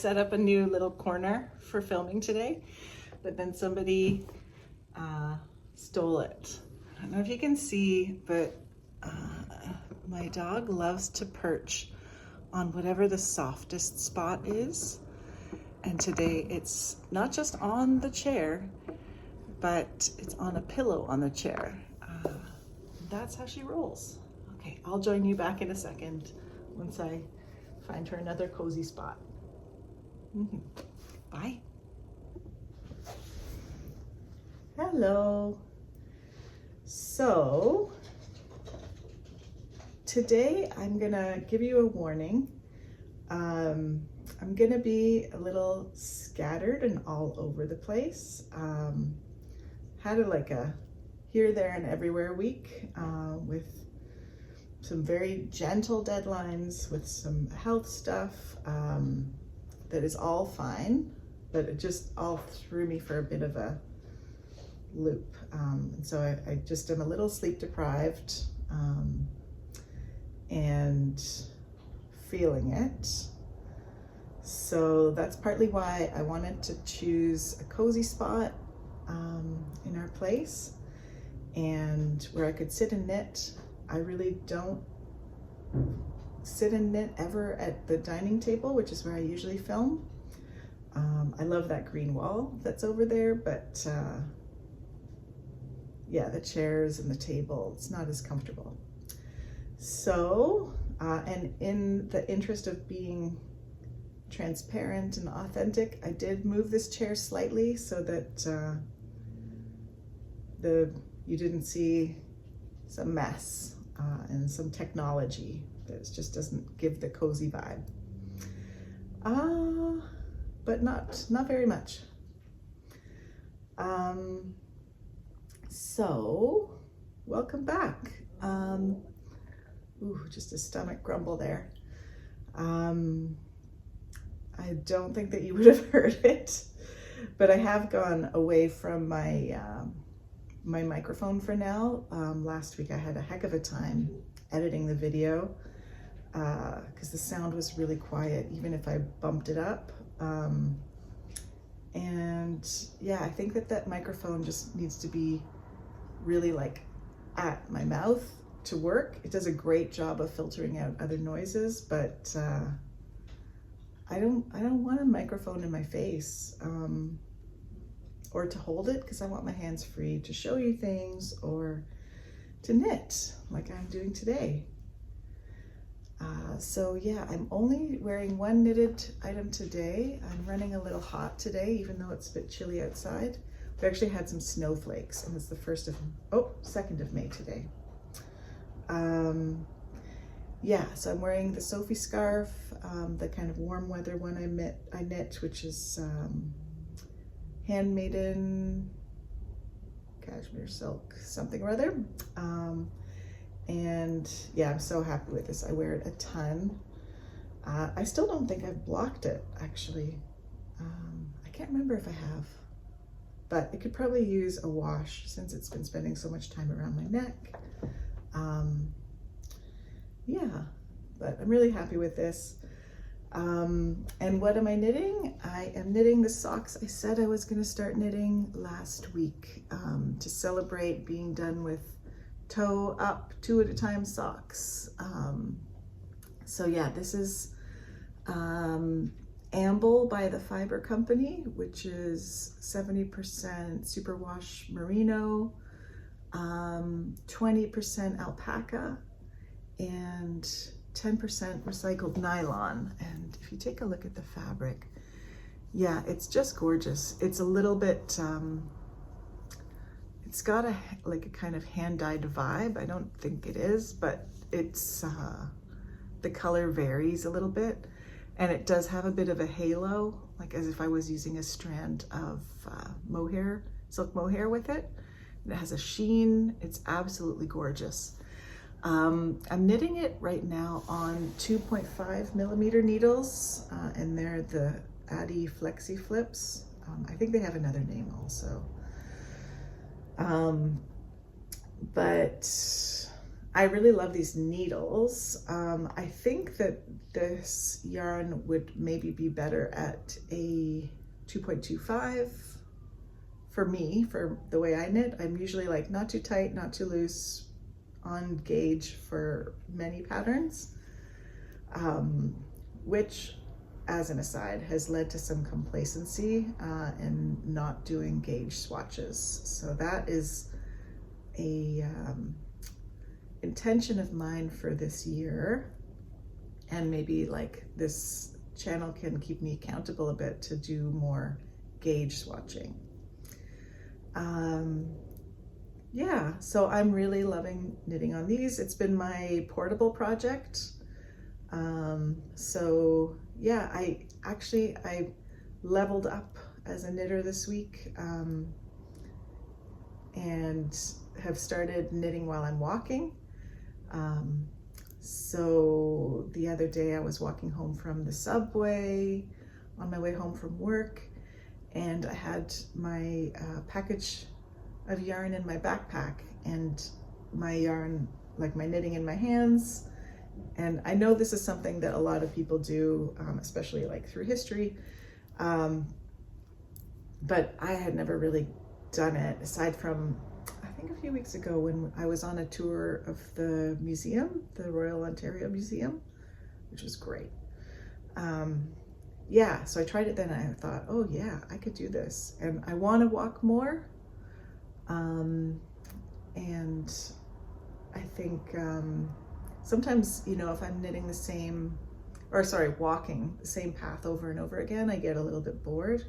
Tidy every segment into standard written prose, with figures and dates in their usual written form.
set up a new little corner for filming today, but then somebody stole it. I don't know if you can see, but my dog loves to perch on whatever the softest spot is. And today it's not just on the chair, but it's on a pillow on the chair. That's how she rolls. Okay, I'll join you back in a second once I find her another cozy spot. Bye. Hello. So today I'm gonna give you a warning. I'm gonna be a little scattered and all over the place. Had a here, there, and everywhere week with some very gentle deadlines, with some health stuff that is all fine, but it just all threw me for a bit of a loop. And so I just am a little sleep deprived and feeling it. So that's partly why I wanted to choose a cozy spot in our place and where I could sit and knit. I really don't sit and knit ever at the dining table, which is where I usually film. I love that green wall that's over there, but yeah, the chairs and the table, it's not as comfortable. So, and in the interest of being transparent and authentic, I did move this chair slightly so that you didn't see some mess and some technology that just doesn't give the cozy vibe. But not very much. So welcome back. Ooh, just a stomach grumble there. I don't think that you would have heard it, but I have gone away from my my microphone for now. Last week I had a heck of a time editing the video because the sound was really quiet, even if I bumped it up. And yeah, I think that microphone just needs to be really like at my mouth to work. It does a great job of filtering out other noises, but I don't want a microphone in my face or to hold it, because I want my hands free to show you things or to knit like I'm doing today. So yeah, I'm only wearing one knitted item today. I'm running a little hot today, even though it's a bit chilly outside. We actually had some snowflakes, and it's the 2nd of May today. Yeah, so I'm wearing the Sophie scarf, the kind of warm weather one I knit, which is handmaiden cashmere silk something or other. And yeah, I'm so happy with this. I wear it a ton. I still don't think I've blocked it, actually. I can't remember if I have, but it could probably use a wash since it's been spending so much time around my neck. Yeah, but I'm really happy with this. And what am I knitting? I am knitting the socks I said I was going to start knitting last week to celebrate being done with toe up 2 at a time socks. So yeah, this is Amble by the Fiber Company, which is 70% superwash merino, 20% alpaca, and 10% recycled nylon. And if you take a look at the fabric, yeah, it's just gorgeous. It's a little bit, it's got a kind of hand-dyed vibe. I don't think it is, but it's, the color varies a little bit, and it does have a bit of a halo, like as if I was using a strand of mohair, silk mohair with it. And it has a sheen. It's absolutely gorgeous. I'm knitting it right now on 2.5 millimeter needles, and they're the Addi Flexi Flips. I think they have another name also. But I really love these needles. I think that this yarn would maybe be better at a 2.25 for me, for the way I knit. I'm usually like not too tight, not too loose, on gauge for many patterns, which, as an aside, has led to some complacency in not doing gauge swatches. So that is a intention of mine for this year, and maybe like this channel can keep me accountable a bit to do more gauge swatching. Yeah, so I'm really loving knitting on these. It's been my portable project. So yeah, I leveled up as a knitter this week, and have started knitting while I'm walking. So the other day I was walking home from the subway on my way home from work, and I had my package of yarn in my backpack and my yarn, like my knitting, in my hands. And I know this is something that a lot of people do, especially like through history, but I had never really done it, aside from I think a few weeks ago when I was on a tour of the museum, the Royal Ontario Museum, which was great. Yeah, so I tried it then and I thought, oh yeah, I could do this. And I want to walk more. And I think sometimes, you know, if I'm knitting walking the same path over and over again, I get a little bit bored.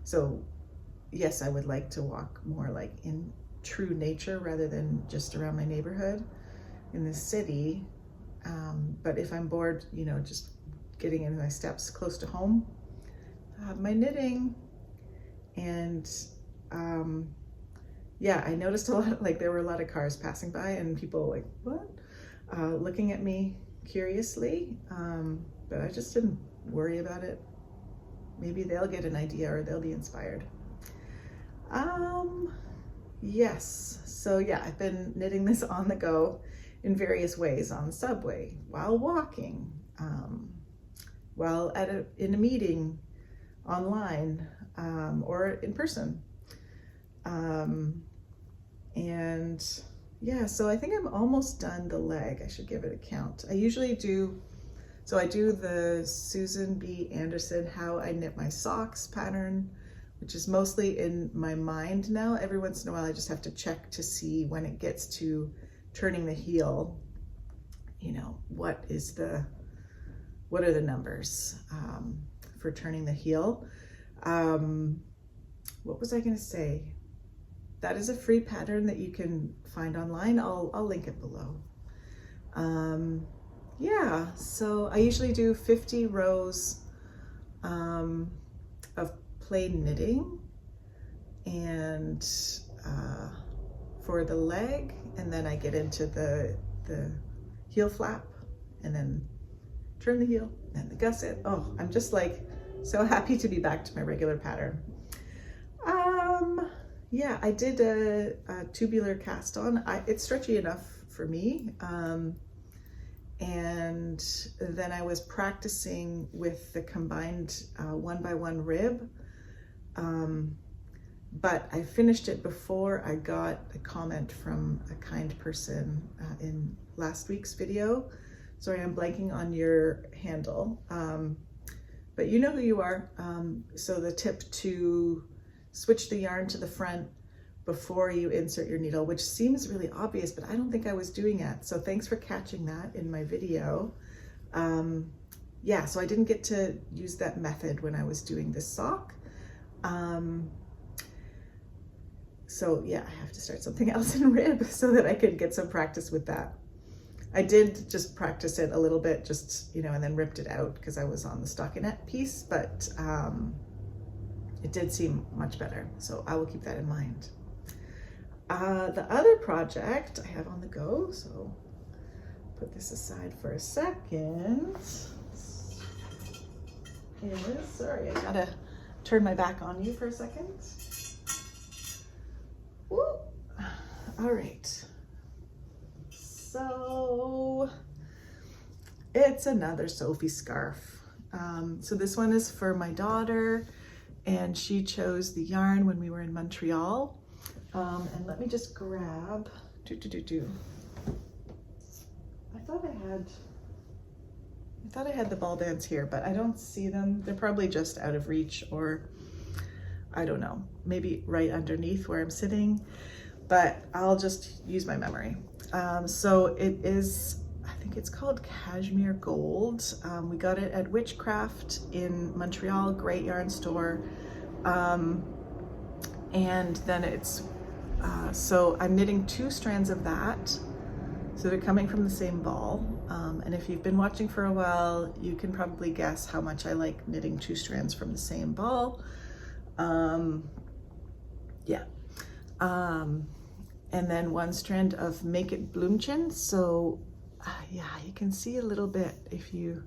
So yes, I would like to walk more like in true nature rather than just around my neighborhood in the city. But if I'm bored, you know, just getting in my steps close to home, my knitting. And yeah, I noticed a lot, like there were a lot of cars passing by and people like, what? Looking at me curiously, but I just didn't worry about it. Maybe they'll get an idea or they'll be inspired. Yes, so yeah, I've been knitting this on the go in various ways, on the subway, while walking, while in a meeting, online, or in person. And yeah, so I think I'm almost done the leg. I should give it a count. I usually do, so I do the Susan B. Anderson How I Knit My Socks pattern, which is mostly in my mind now. Every once in a while I just have to check to see when it gets to turning the heel, you know, what are the numbers for turning the heel. What was I gonna say? That is a free pattern that you can find online. I'll link it below. Yeah, so I usually do 50 rows of plain knitting, and for the leg, and then I get into the heel flap, and then turn the heel, and the gusset. Oh, I'm just like so happy to be back to my regular pattern. Yeah, I did a tubular cast on. It's stretchy enough for me. And then I was practicing with the combined 1x1 rib. But I finished it before I got a comment from a kind person in last week's video. Sorry, I'm blanking on your handle. But you know who you are. So the tip to switch the yarn to the front before you insert your needle, which seems really obvious, but I don't think I was doing it. So thanks for catching that in my video. Yeah, so I didn't get to use that method when I was doing this sock. So yeah, I have to start something else in rib so that I could get some practice with that. I did just practice it a little bit, just, you know, and then ripped it out because I was on the stockinette piece, but it did seem much better. So I will keep that in mind. The other project I have on the go, so put this aside for a second, is, sorry, I gotta turn my back on you for a second. Woo. All right, so It's another Sophie scarf. So this one is for my daughter, and she chose the yarn when we were in Montreal. And let me just grab, I thought I had the ball bands here, but I don't see them. They're probably just out of reach, or I don't know, maybe right underneath where I'm sitting, but I'll just use my memory. So it is, I think it's called Cashmere Gold. We got it at Witchcraft in Montreal, great yarn store. And then it's, so I'm knitting 2 strands of that. So they're coming from the same ball. And if you've been watching for a while, you can probably guess how much I like knitting 2 strands from the same ball. Yeah. And then 1 strand of Make It Bloomchen. So yeah, you can see a little bit if you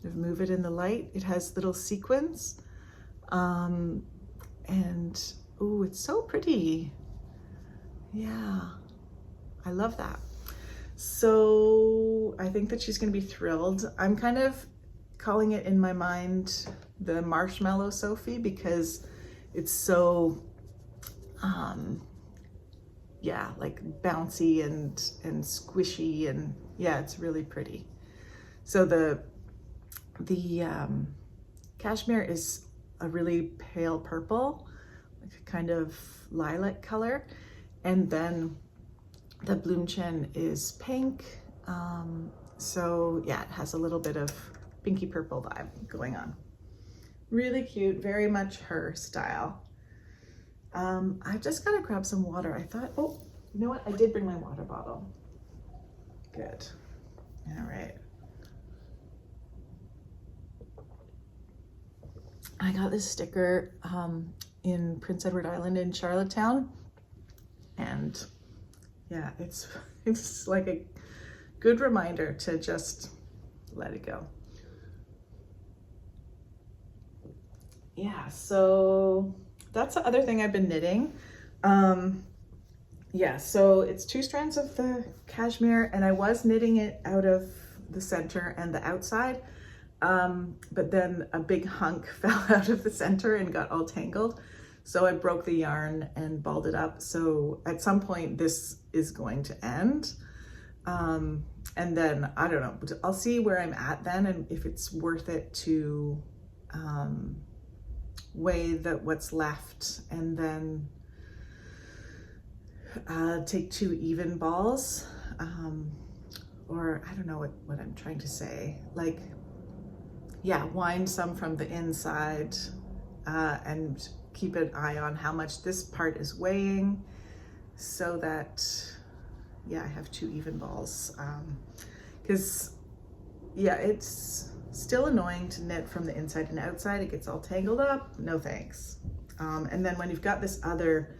move it in the light. It has little sequins. And oh, it's so pretty. Yeah, I love that. So I think that she's gonna be thrilled. I'm kind of calling it in my mind the Marshmallow Sophie because it's so, yeah, like bouncy and squishy, and yeah, it's really pretty. So the cashmere is a really pale purple, like a kind of lilac color, and then the Bloomchen is pink. So yeah, it has a little bit of pinky purple vibe going on. Really cute, very much her style. I've just gotta grab some water. I thought, oh, you know what? I did bring my water bottle. Good. All right. I got this sticker in Prince Edward Island in Charlottetown, and yeah, it's like a good reminder to just let it go. Yeah, so that's the other thing I've been knitting. Yeah, so it's 2 strands of the cashmere, and I was knitting it out of the center and the outside, but then a big hunk fell out of the center and got all tangled. So I broke the yarn and balled it up. So at some point this is going to end. And then, I don't know, I'll see where I'm at then and if it's worth it to weigh what's left and then take 2 even balls. Or I don't know what I'm trying to say. Like, yeah, wind some from the inside and keep an eye on how much this part is weighing so that, yeah, I have 2 even balls. Because, yeah, it's still annoying to knit from the inside and outside. It gets all tangled up. No thanks. And then when you've got this other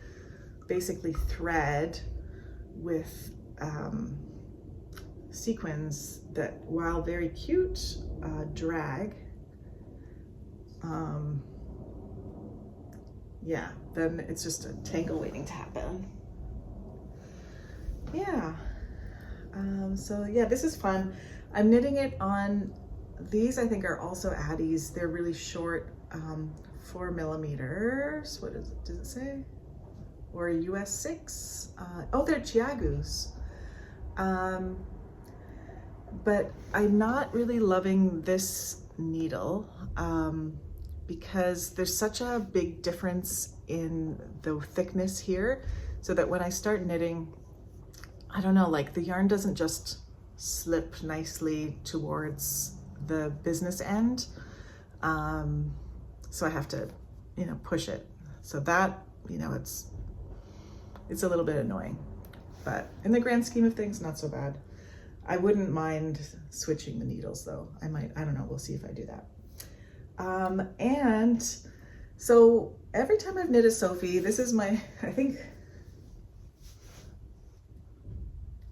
basically thread with sequins that, while very cute, drag, yeah, then it's just a tangle waiting to happen. Yeah, so yeah, this is fun. I'm knitting it on, these I think are also Addies. They're really short, 4 millimeters. What is it, does it say? Or US 6. Oh, they're Chiagus. But I'm not really loving this needle because there's such a big difference in the thickness here, so that when I start knitting, I don't know, like the yarn doesn't just slip nicely towards the business end. So I have to, you know, push it. So that, you know, it's a little bit annoying, but in the grand scheme of things, not so bad. I wouldn't mind switching the needles though. I don't know, we'll see if I do that. And so every time I've knit a Sophie, this is my, I think,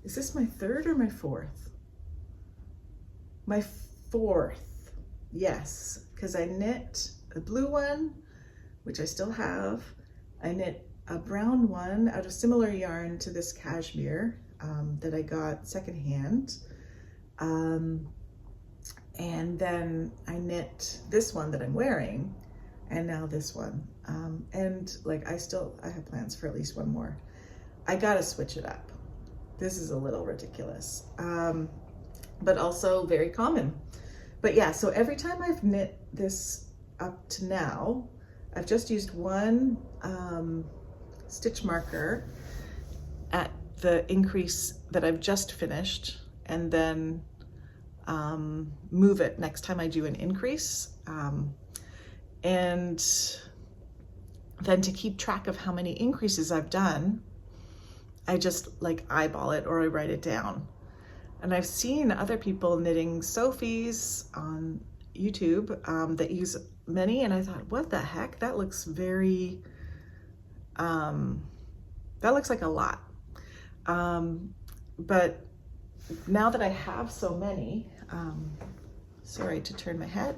is this my 3rd or my 4th? My 4th, yes, because I knit a blue one, which I still have. I knit a brown one out of similar yarn to this cashmere that I got secondhand. And then I knit this one that I'm wearing, and now this one. And like I have plans for at least one more. I gotta switch it up. This is a little ridiculous, but also very common. But yeah, so every time I've knit this up to now, I've just used one stitch marker at the increase that I've just finished, and then move it next time I do an increase. And then to keep track of how many increases I've done, I just like eyeball it or I write it down. And I've seen other people knitting Sophies on YouTube that use many, and I thought, what the heck? That looks very, that looks like a lot. But now that I have so many, sorry to turn my head,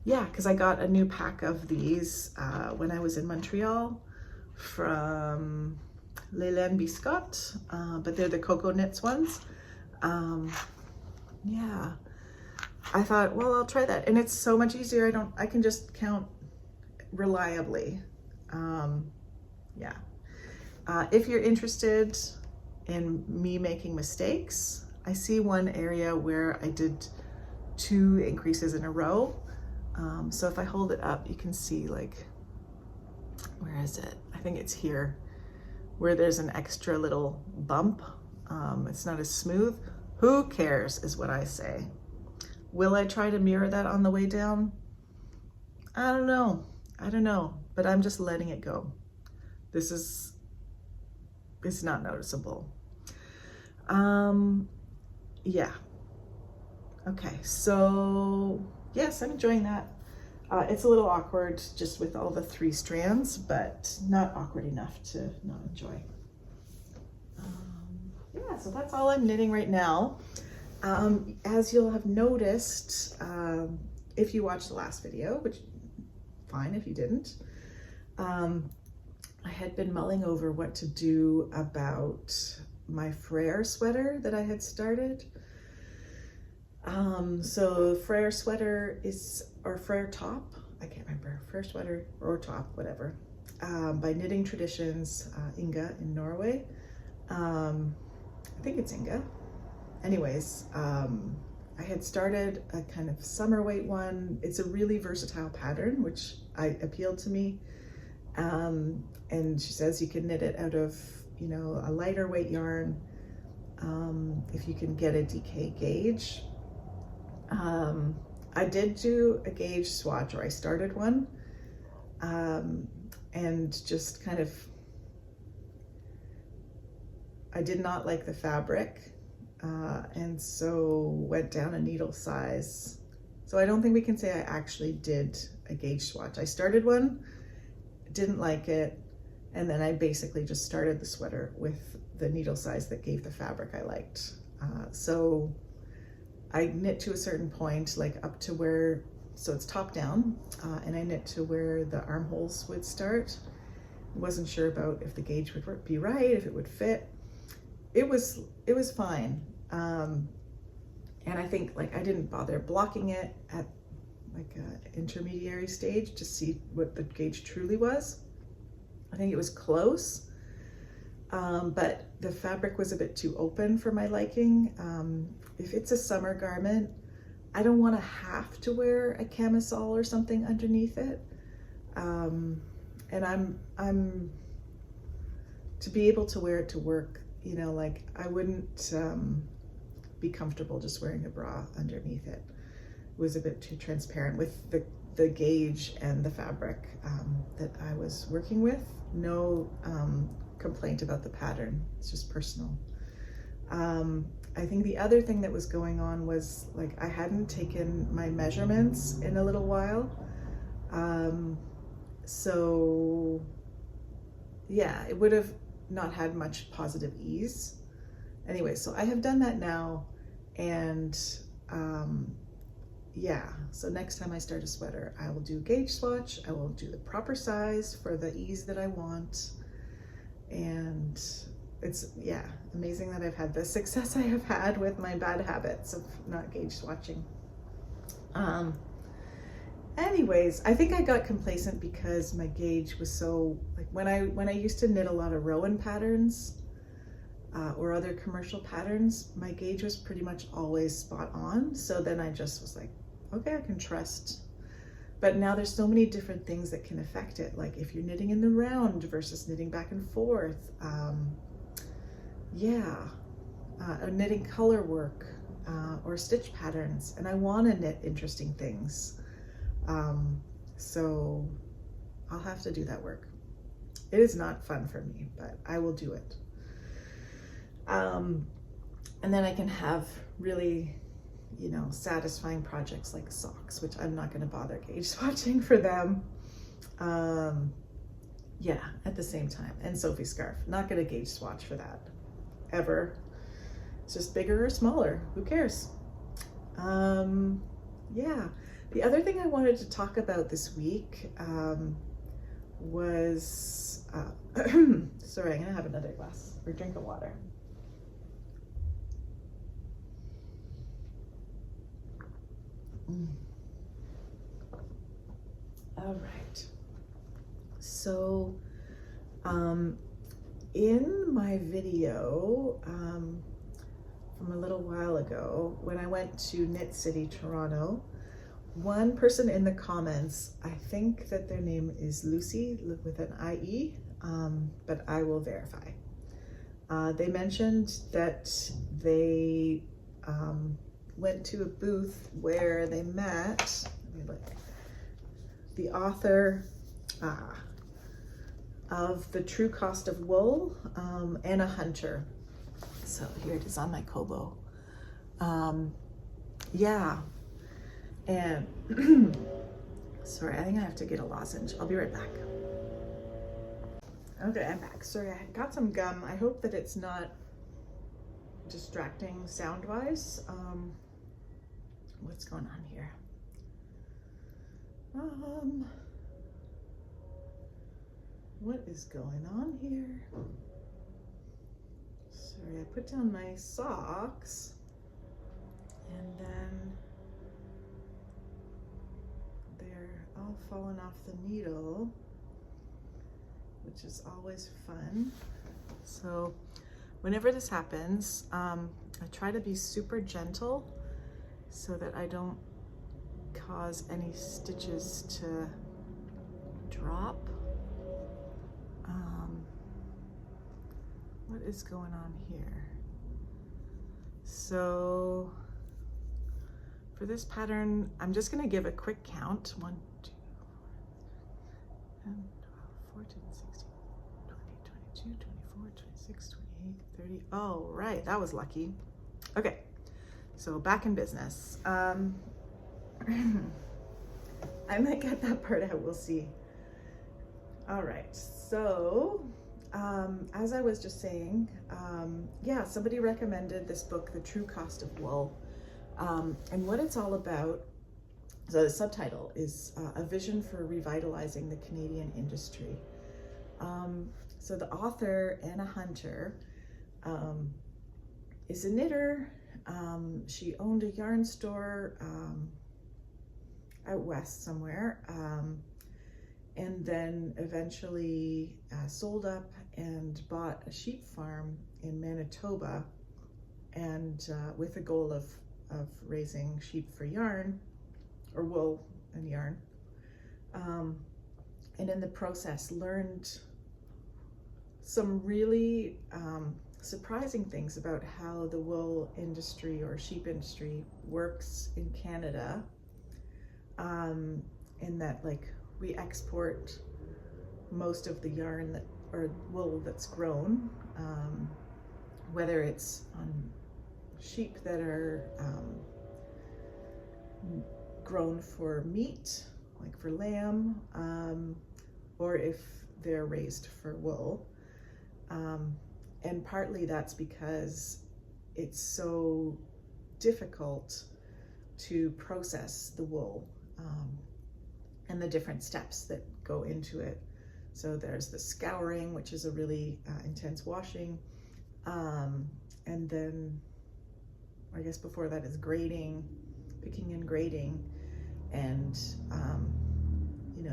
yeah, because I got a new pack of these when I was in Montreal from Leland Biscotte, but they're the Cocoa Knits ones. Yeah, I thought, well, I'll try that. And it's so much easier. I can just count reliably. Yeah. If you're interested in me making mistakes, I see one area where I did 2 increases in a row. So if I hold it up, you can see, like, where is it? I think it's here, where there's an extra little bump. It's not as smooth. Who cares is what I say. Will I try to mirror that on the way down? I don't know, but I'm just letting it go. It's not noticeable. Yeah. Okay, so yes, I'm enjoying that. It's a little awkward just with all the 3 strands, but not awkward enough to not enjoy. Yeah, so that's all I'm knitting right now. As you'll have noticed, if you watched the last video, which fine if you didn't, I had been mulling over what to do about my Frere sweater that I had started. So Frere sweater or Frere top, I can't remember, Frere sweater or top, whatever, by Knitting Traditions, Inga in Norway. I think it's Inga. Anyways, I had started a kind of summer weight one. It's a really versatile pattern, which appealed to me. And she says you can knit it out of, a lighter weight yarn, if you can get a DK gauge. I did do a gauge swatch, or I started one, and just kind of, I did not like the fabric, and so went down a needle size. So I don't think we can say I actually did a gauge swatch. I started one, didn't like it, and then I basically just started the sweater with the needle size that gave the fabric I liked. So I knit to a certain point, like up to where, so it's top down, and I knit to where the armholes would start. Wasn't sure about if the gauge would be right, if it would fit. It was fine. And I think, like, I didn't bother blocking it at like an intermediary stage to see what the gauge truly was. I think it was close, but the fabric was a bit too open for my liking. If it's a summer garment, I don't want to have to wear a camisole or something underneath it. And I'm to be able to wear it to work, like I wouldn't be comfortable just wearing a bra underneath it. It was a bit too transparent with the gauge and the fabric that I was working with. No complaint about the pattern, it's just personal. I think the other thing that was going on was, like, I hadn't taken my measurements in a little while. So yeah, it would have not had much positive ease. Anyway, so I have done that now, and yeah, so next time I start a sweater, I will do a gauge swatch. I will do the proper size for the ease that I want, and it's, yeah, amazing that I've had the success I have had with my bad habits of not gauge swatching. Anyways, I think I got complacent because my gauge was so, like when I used to knit a lot of Rowan patterns or other commercial patterns, my gauge was pretty much always spot on. So then I just was like, okay, I can trust. But now there's so many different things that can affect it. Like if you're knitting in the round versus knitting back and forth. Or knitting color work or stitch patterns. And I want to knit interesting things. So I'll have to do that work. It is not fun for me, but I will do it. And then I can have really, you know, satisfying projects like socks, which I'm not going to bother gauge swatching for them. Yeah, at the same time. And Sophie's scarf, not going to gauge swatch for that ever. It's just bigger or smaller. Who cares? Yeah. The other thing I wanted to talk about this week was, sorry, I'm gonna have another glass or drink of water. All right. So, in my video from a little while ago, when I went to Knit City, Toronto, one person in the comments, I think that their name is Lucy with an IE, but I will verify. They mentioned that they went to a booth where they met, let me look, the author of The True Cost of Wool, Anna Hunter. So here it is on my Kobo. Yeah. And sorry, I think I have to get a lozenge. I'll be right back. Okay, I'm back. Sorry, I got some gum. I hope that it's not distracting sound-wise. What's going on here? What is going on here? Sorry, I put down my socks and then they're all falling off the needle, which is always fun. So whenever this happens, I try to be super gentle so that I don't cause any stitches to drop. What is going on here? So for this pattern, I'm just going to give a quick count. 1, 2, 10, 12, 14, 16, 20, 22, 24, 26, 28, 30. Oh, right. That was lucky. Okay. So back in business. I might get that part out. We'll see. All right. So as I was just saying, yeah, somebody recommended this book, The True Cost of Wool. And what it's all about, so the subtitle is A Vision for Revitalizing the Canadian Industry. So the author, Anna Hunter, is a knitter. She owned a yarn store out west somewhere, and then eventually sold up and bought a sheep farm in Manitoba, and with the goal of raising sheep for yarn, or wool and yarn, and in the process learned some really surprising things about how the wool industry or sheep industry works in Canada, in that, like, we export most of the yarn that, or wool that's grown, whether it's on sheep that are grown for meat, like for lamb, or if they're raised for wool. And partly that's because it's so difficult to process the wool, and the different steps that go into it. So there's the scouring, which is a really intense washing. And then I guess before that is grading, picking and grading, and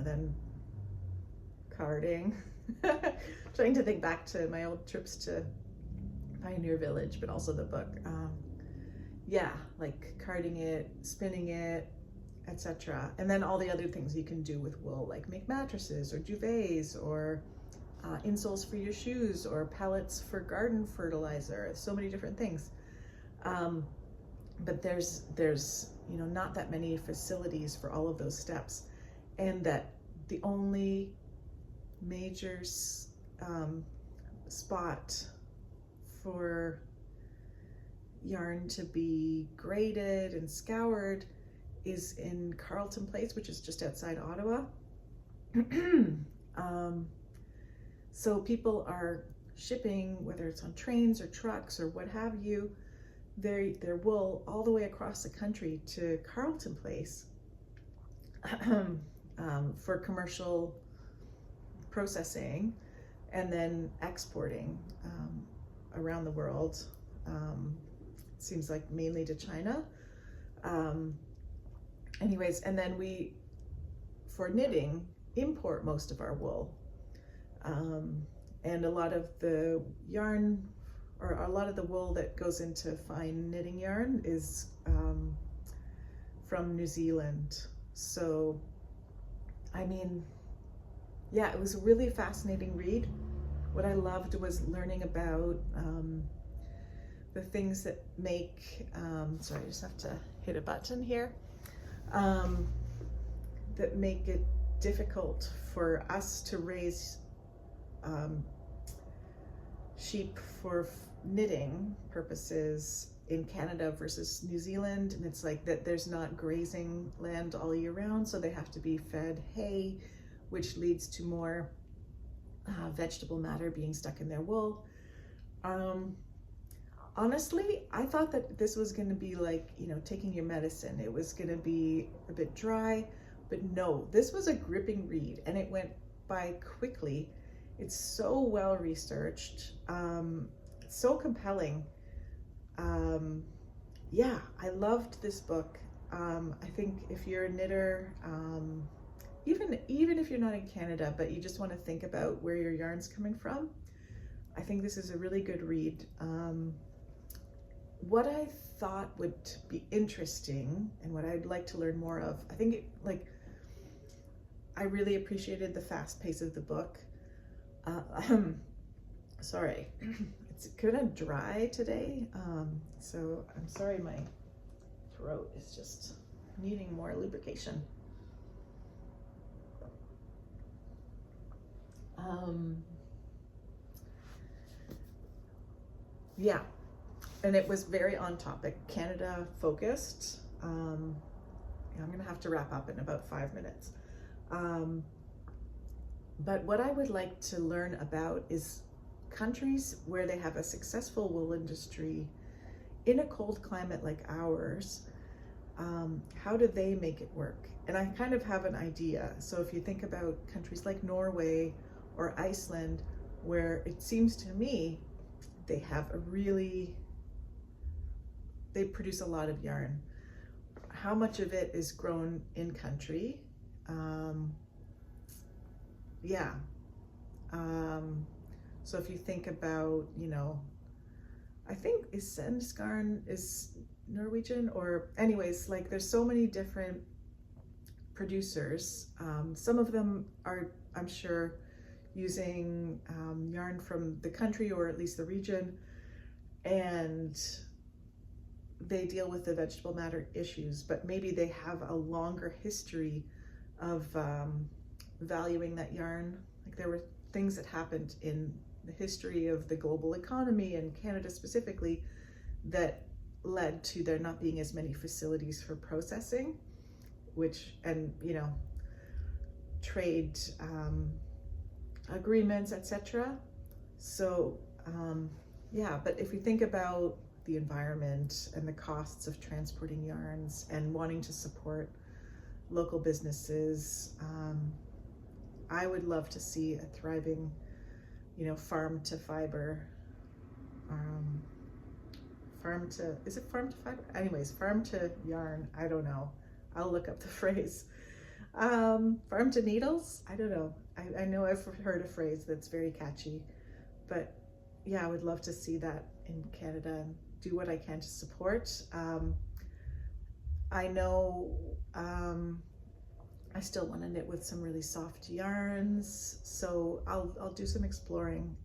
then carding. Trying to think back to my old trips to Pioneer Village, but also the book. Like carding it, spinning it, etc. And then all the other things you can do with wool, like make mattresses or duvets or insoles for your shoes or pellets for garden fertilizer. So many different things. But there's not that many facilities for all of those steps, and that the only major spot for yarn to be graded and scoured is in Carleton Place, which is just outside Ottawa. So people are shipping, whether it's on trains or trucks or what have you, their wool all the way across the country to Carleton Place for commercial processing and then exporting around the world. It seems like mainly to China. Anyways, and then we, for knitting, import most of our wool. And a lot of the yarn, or a lot of the wool that goes into fine knitting yarn is from New Zealand. So, it was a really fascinating read. What I loved was learning about the things that make, sorry, I just have to hit a button here, that make it difficult for us to raise sheep for knitting purposes in Canada versus New Zealand. And it's like that there's not grazing land all year round, so they have to be fed hay, which leads to more vegetable matter being stuck in their wool. Honestly, I thought that this was going to be like, taking your medicine. It was going to be a bit dry, but no, this was a gripping read, and it went by quickly. It's so well researched, so compelling. I loved this book. I think if you're a knitter, even if you're not in Canada, but you just want to think about where your yarn's coming from, I think this is a really good read. What I thought would be interesting and what I'd like to learn more of, I really appreciated the fast pace of the book. Sorry, it's kind of dry today, so I'm sorry my throat is just needing more lubrication. And it was very on topic, Canada focused. I'm gonna have to wrap up in about 5 minutes. But what I would like to learn about is countries where they have a successful wool industry in a cold climate like ours. How do they make it work? And I kind of have an idea. So if you think about countries like Norway or Iceland, where it seems to me they have they produce a lot of yarn. How much of it is grown in country? So if you think about, I think Sensgarn is Norwegian, or anyways, like there's so many different producers. Some of them are, I'm sure, using yarn from the country or at least the region, and they deal with the vegetable matter issues, but maybe they have a longer history of valuing that yarn. Like there were things that happened in the history of the global economy and Canada specifically that led to there not being as many facilities for processing, trade agreements, etc. So but if we think about the environment and the costs of transporting yarns and wanting to support local businesses, I would love to see a thriving, farm to fiber is it farm to fiber? Anyways, farm to yarn, I don't know. I'll look up the phrase. Farm to needles, I don't know. I know I've heard a phrase that's very catchy, but yeah, I would love to see that in Canada and do what I can to support. I know I still want to knit with some really soft yarns, so I'll do some exploring.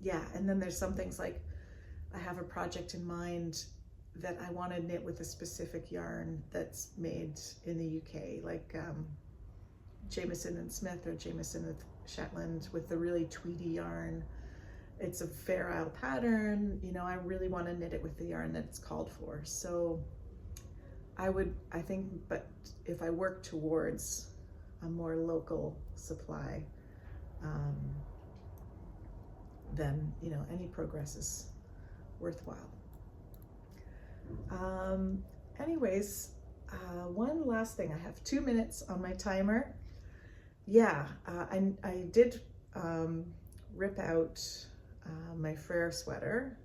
Yeah, and then there's some things like I have a project in mind that I want to knit with a specific yarn that's made in the UK, like Jameson and Smith or Jameson with Shetland with the really tweedy yarn. It's a Fair Isle pattern, you know, I really want to knit it with the yarn that it's called for. So I think, but if I work towards a more local supply, then, you know, any progress is worthwhile. Anyways, one last thing. I have 2 minutes on my timer. Yeah, I did rip out my Frere sweater.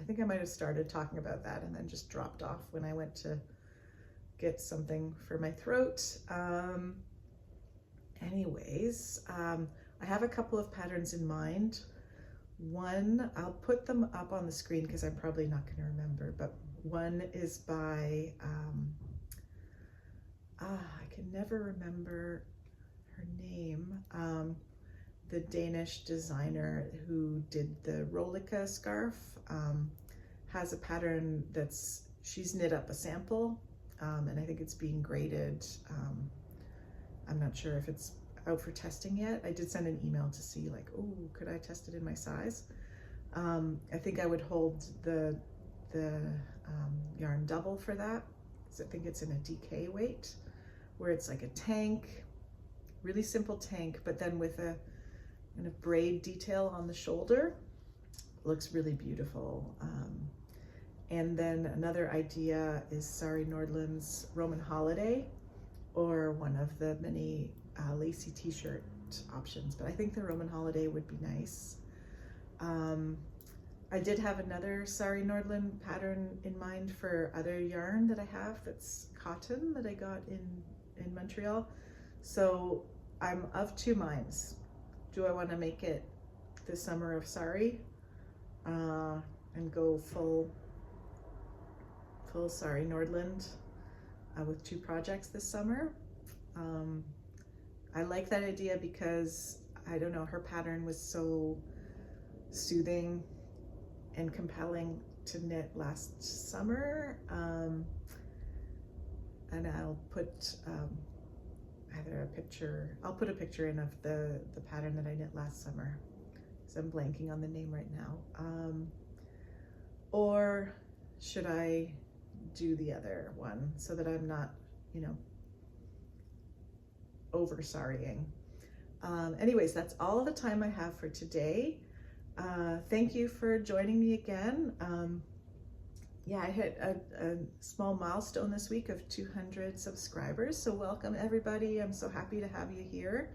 I think I might have started talking about that and then just dropped off when I went to get something for my throat. Anyways, I have a couple of patterns in mind. One, I'll put them up on the screen because I'm probably not going to remember, but one is by, I can never remember her name, the Danish designer who did the Rollica scarf, has a pattern she's knit up a sample, and I think it's being graded. I'm not sure if it's out for testing yet. I did send an email to see like, oh, could I test it in my size? I think I would hold the yarn double for that, because I think it's in a DK weight, where it's like a tank, really simple tank, but then with a kind of braid detail on the shoulder. Looks really beautiful. And then another idea is Sari Nordland's Roman Holiday, or one of the many lacy t-shirt options, but I think the Roman Holiday would be nice. I did have another Sari Nordland pattern in mind for other yarn that I have that's cotton that I got in Montreal. So I'm of 2 minds. Do I want to make it the summer of Sari and go full Sari Nordland with 2 projects this summer? I like that idea because, I don't know, her pattern was so soothing and compelling to knit last summer. And I'll put either I'll put a picture in of the pattern that I knit last summer, because I'm blanking on the name right now. Or should I do the other one so that I'm not, you know, over sarrying. Anyways, that's all the time I have for today. Thank you for joining me again. Yeah, I hit a small milestone this week of 200 subscribers, so welcome everybody. I'm so happy to have you here.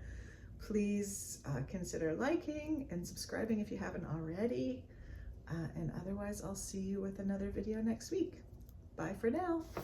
Please consider liking and subscribing if you haven't already. And otherwise, I'll see you with another video next week. Bye for now.